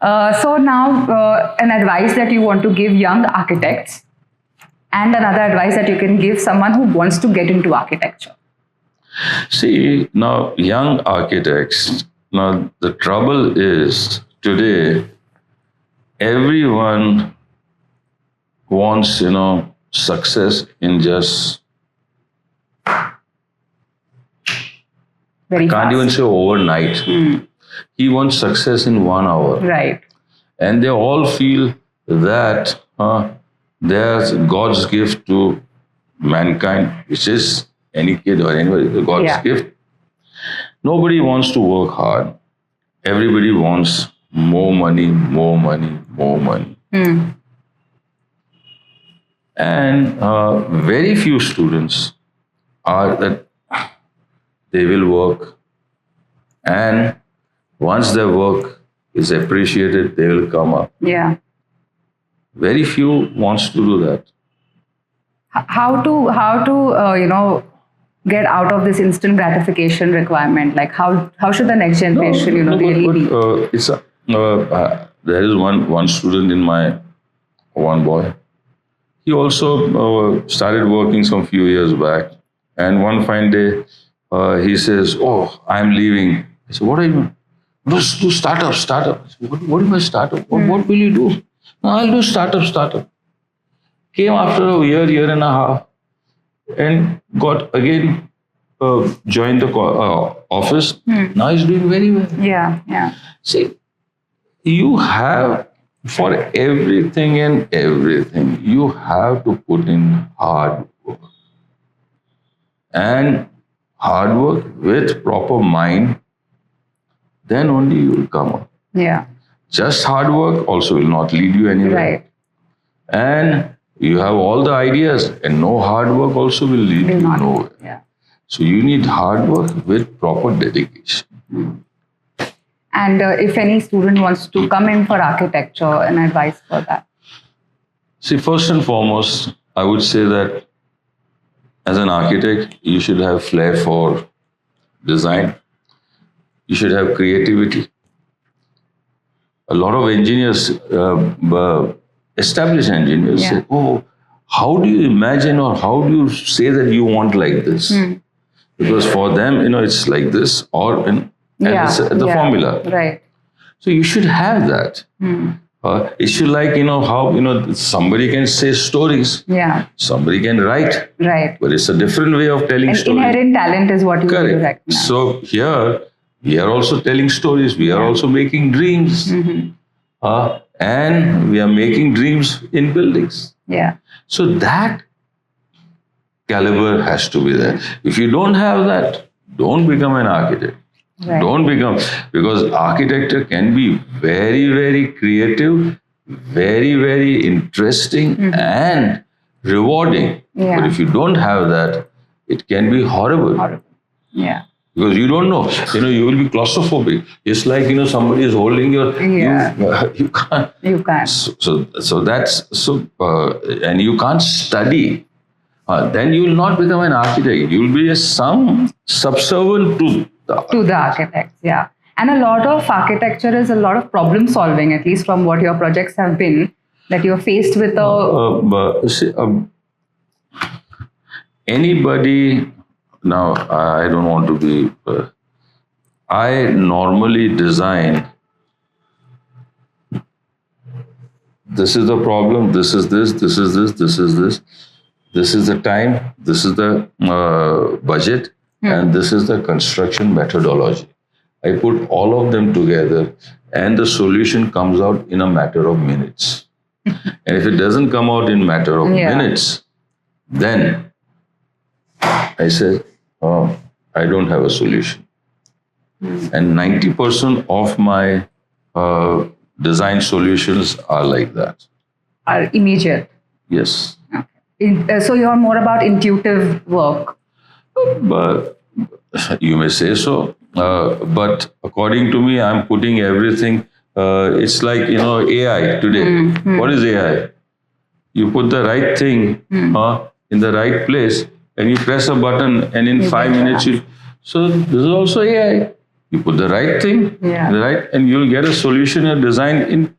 So now, an advice that you want to give young architects, and another advice that you can give someone who wants to get into architecture. See, now young architects, now the trouble is today everyone wants, success in just, Very can't fast. even say overnight. He wants success in 1 hour. Right. And they all feel that there's God's gift to mankind, which is any kid or anybody, God's Yeah. gift. Nobody wants to work hard. Everybody wants more money, more money, more money. And very few students are that they will work, and once their work is appreciated, they will come up. Yeah. Very few wants to do that. How to get out of this instant gratification requirement? Like how should the next generation really be? There is one student in my one boy. He also started working some few years back, and one fine day he says, "Oh, I'm leaving." I said, "What are you doing?" "Do startup." I said, what is my startup? What will you do? "No, I'll do startup. Came after a year and a half, and got again joined the office. Now he's doing very well. Yeah. See, you have, for everything and everything, you have to put in hard work. And hard work with proper mind, then only you will come up. Yeah. Just hard work also will not lead you anywhere. Right. And you have all the ideas, and no hard work also will lead you nowhere. Yeah. So you need hard work with proper dedication. And if any student wants to come in for architecture, an advice for that? See, first and foremost, I would say that as an architect, you should have flair for design. You should have creativity. A lot of engineers, established engineers, say, "Oh, how do you imagine, or how do you say that you want like this?" Because for them, it's like this, or it's the formula. Right. So you should have that. It should, like, how, somebody can say stories. Yeah. Somebody can write. Right. But it's a different way of telling stories. Inherent talent is what you Correct. recognize. So here, we are also telling stories. We are also making dreams. And we are making dreams in buildings. Yeah. So that caliber has to be there. If you don't have that, don't become an architect. Right. Don't become, because architecture can be very, very creative, very, very interesting and rewarding. Yeah. But if you don't have that, it can be horrible. Yeah. Because you don't know, you will be claustrophobic. It's like, somebody is holding your, you can't. You can't. So that's, and you can't study. Then you will not become an architect. You will be some subservient to the architects. Yeah. And a lot of architecture is a lot of problem solving, at least from what your projects have been, that you're faced with anybody. Now, I don't want to be, I normally design, this is the problem, this is this, this is this, this is this, this is the time, this is the budget, and this is the construction methodology. I put all of them together, and the solution comes out in a matter of minutes. And if it doesn't come out in a matter of minutes, then I say, "Oh, I don't have a solution." And 90% of my design solutions are like that. Are immediate. Yes. Okay. So you're more about intuitive work. But you may say so. But according to me, I'm putting everything. It's like, AI today. What is AI? You put the right thing in the right place, and you press a button, and in 5 minutes, so this is also AI. You put the right thing, Yeah. right, and you'll get a solution or design in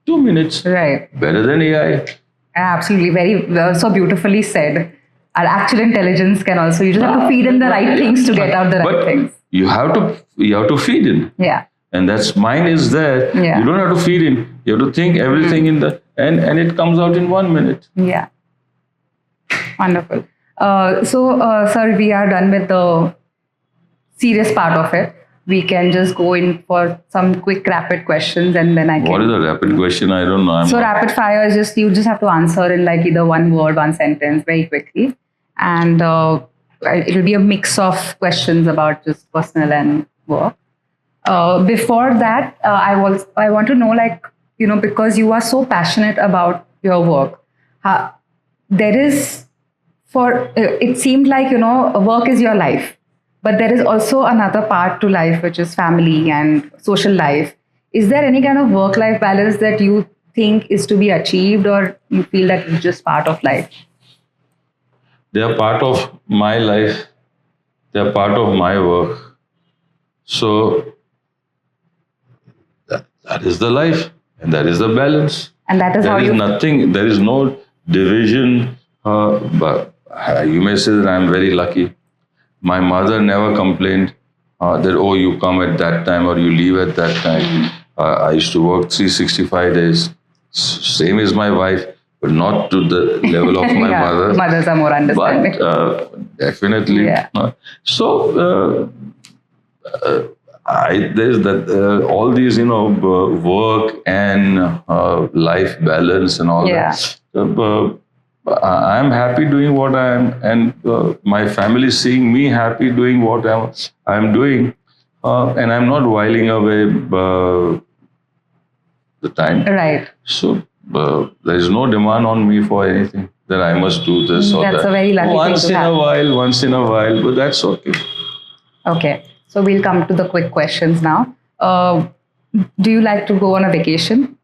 2 minutes. Right. Better than AI. Absolutely. Very so beautifully said. Our actual intelligence can also, you just have to feed in the right things to get out the right But things. you have to feed in. Yeah. And that's mine is there. Yeah. You don't have to feed in. You have to think everything in the and it comes out in 1 minute. Yeah. Wonderful. Sir, we are done with the serious part of it. We can just go in for some quick rapid questions and then I can. What is a rapid question? I don't know. So rapid fire is just, you just have to answer in like either one word, one sentence very quickly. And it'll be a mix of questions about just personal and work. Before that, I want to know, like, because you are so passionate about your work, there is, it seemed like, work is your life, but there is also another part to life, which is family and social life. Is there any kind of work-life balance that you think is to be achieved, or you feel that it's just part of life? They are part of my life. They are part of my work. So that is the life, and that is the balance. And that is There how is you. nothing. There is no division. But you may say that I am very lucky. My mother never complained that, oh, you come at that time or you leave at that time. I used to work 365 days. Same as my wife, but not to the level of my Yeah, mother. mothers are more understanding. But definitely. Yeah. There's that all these work and life balance and all Yeah. that. I'm happy doing what I am, and my family is seeing me happy doing what I'm doing, and I'm not whiling away the time. Right. So there is no demand on me for anything that I must do this or that. That's a very lucky once thing to in have. a while, once in a while, but that's okay. Okay. So we'll come to the quick questions now. Do you like to go on a vacation?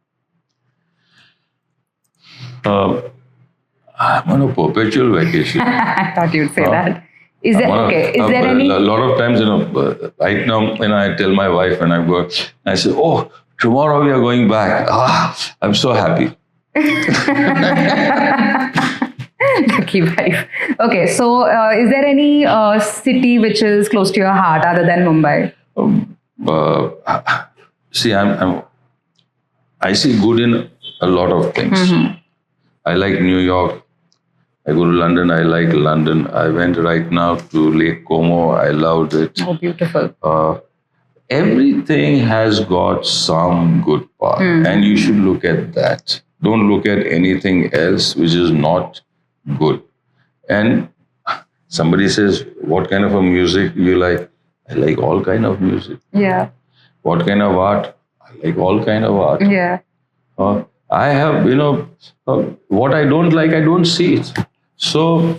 I'm on a perpetual vacation. I thought you'd say that. Is there okay? Is there any? A lot of times, right now, I tell my wife when I go, I say, "Oh, tomorrow we are going back." I'm so happy. Lucky wife. Okay, so is there any city which is close to your heart other than Mumbai? See, I see good in a lot of things. I like New York. I go to London. I like London. I went right now to Lake Como. I loved it. Oh, beautiful. Everything has got some good part, and you should look at that. Don't look at anything else which is not good. And somebody says, what kind of a music you like? I like all kind of music. Yeah. What kind of art? I like all kind of art. Yeah. I have, what I don't like, I don't see it. So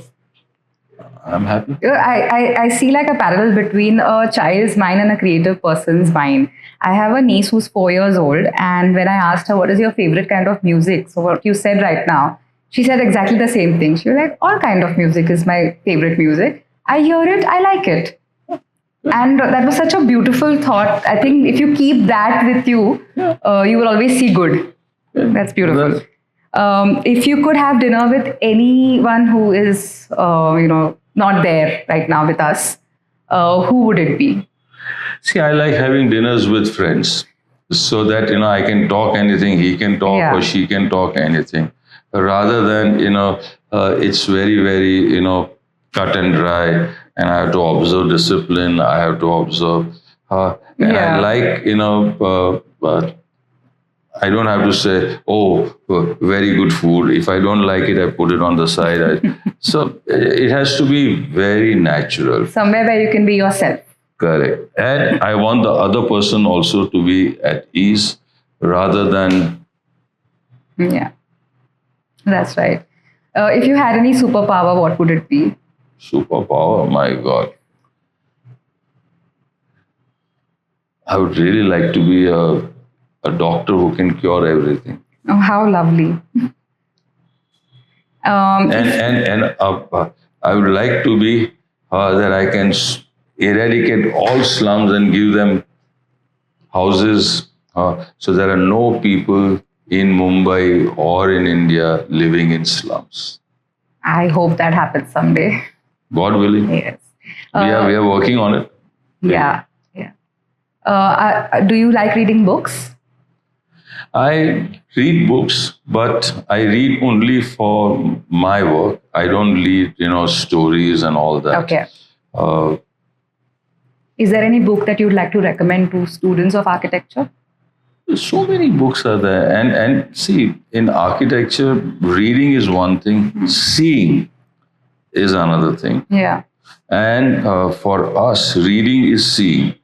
I'm happy. I see like a parallel between a child's mind and a creative person's mind. I have a niece who's 4 years old, and when I asked her, what is your favorite kind of music? So what you said right now, she said exactly the same thing. She was like, all kind of music is my favorite music. I hear it, I like it. And that was such a beautiful thought. I think if you keep that with you, you will always see good. That's beautiful. If you could have dinner with anyone who is, not there right now with us, who would it be? See, I like having dinners with friends so that, I can talk anything, he can talk or she can talk anything. Rather than, it's very, very, cut and dry, and I have to observe discipline, I have to observe, and I like, I don't have to say, oh, very good food. If I don't like it, I put it on the side. So it has to be very natural. Somewhere where you can be yourself. Correct. And I want the other person also to be at ease rather than... Yeah, that's right. If you had any superpower, what would it be? Superpower, my God. I would really like to be a doctor who can cure everything. Oh, how lovely. And I would like to be that I can eradicate all slums and give them houses. So there are no people in Mumbai or in India living in slums. I hope that happens someday. God willing. Yes. We are working on it. Yeah. Yeah. Do you like reading books? I read books, but I read only for my work. I don't read, stories and all that. Okay. Uh, Is there any book that you'd like to recommend to students of architecture? so many books are there, and see, in architecture, reading is one thing, seeing is another thing, Yeah. and for us, reading is seeing.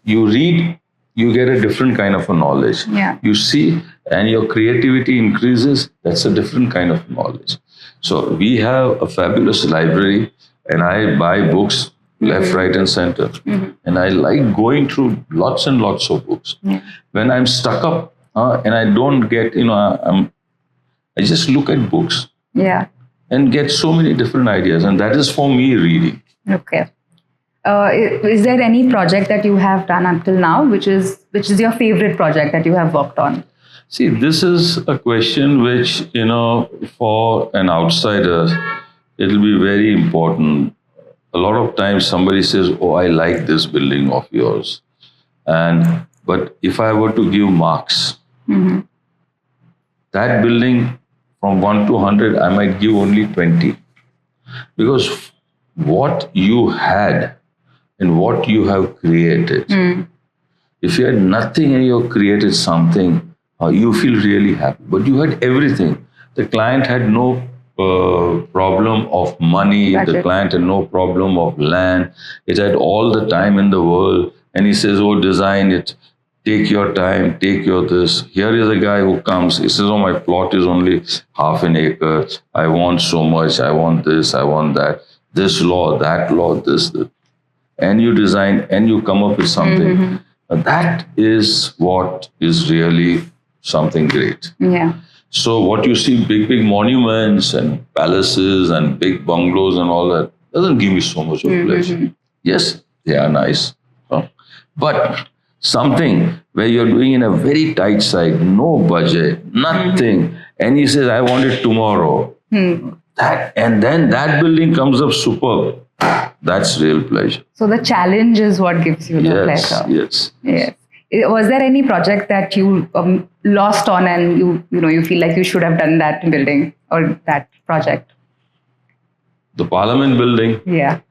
You read, you get a different kind of a knowledge. Yeah. You see, and your creativity increases. That's a different kind of knowledge. So we have a fabulous library, and I buy books left, right, and center. And I like going through lots and lots of books. Yeah. When I'm stuck up and I don't get, I just look at books Yeah. and get so many different ideas. And that is for me reading. Okay. Is there any project that you have done until now, which is your favorite project that you have worked on? See, this is a question which, for an outsider, it'll be very important. A lot of times somebody says, oh, I like this building of yours. But if I were to give marks, that building from 1 to 100, I might give only 20. Because what you had and what you have created, if you had nothing and you created something, you feel really happy. But you had everything. The client had no problem of money. That's the it. client had no problem of land. It had all the time in the world. And he says, oh, design it. Take your time, take your this. Here is a guy who comes. He says, oh, my plot is only half an acre. I want so much. I want this. I want that. This law, this. And you design and you come up with something. That is what is really something great. Yeah. So what you see, big monuments and palaces and big bungalows and all that, doesn't give me so much of pleasure. Yes, they are nice. But something where you're doing in a very tight site, no budget, nothing, and he says, I want it tomorrow. And then that building comes up superb. That's real pleasure. So the challenge is what gives you the pleasure. Yes. Was there any project that you lost on and you feel like you should have done that building or that project? The Parliament building. Yeah.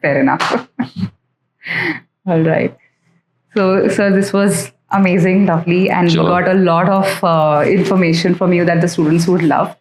Fair enough. All right. So this was amazing, lovely, and we got a lot of information from you that the students would love.